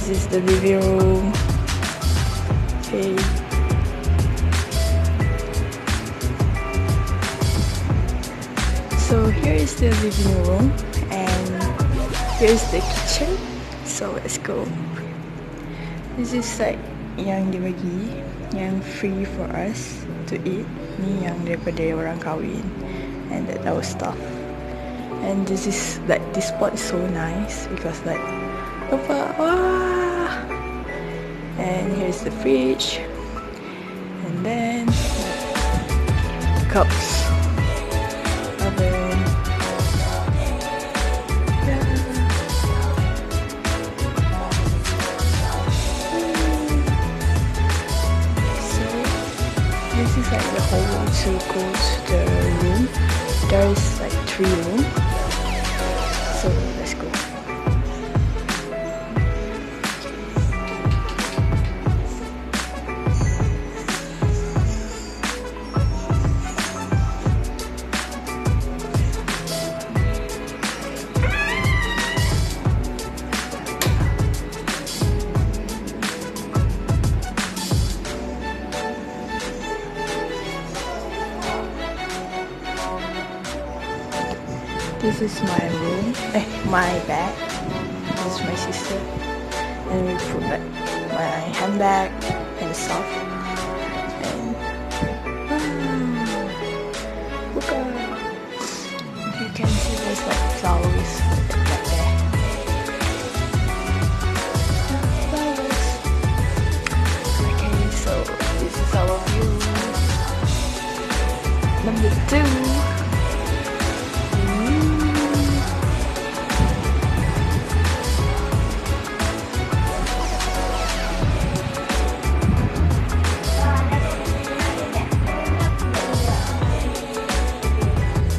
This is the living room. Okay. So here is the living room and here is the kitchen. So let's go. This is like yang dibagi, yang free for us to eat. Ni yang daripada orang kahwin and that our stuff. And this is like, this spot is so nice because like, wow. And here's the fridge, and then cups, oven. So this is like the whole circle to the room. There is like 3 rooms. So let's go. This is my room, my bed. This is my sister, and we put like my handbag and stuff. And look at, you can see there's like flowers right there. Flowers. Okay, so this is our view. Number 2.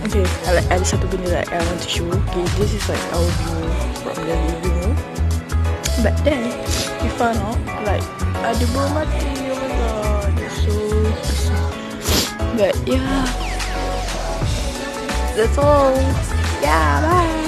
Okay, ada satu benda that I want to show. Okay, this is like our view from the living room. But then we found out like ada burung mati. Oh my god, it's so sad. But yeah, that's all. Yeah, bye.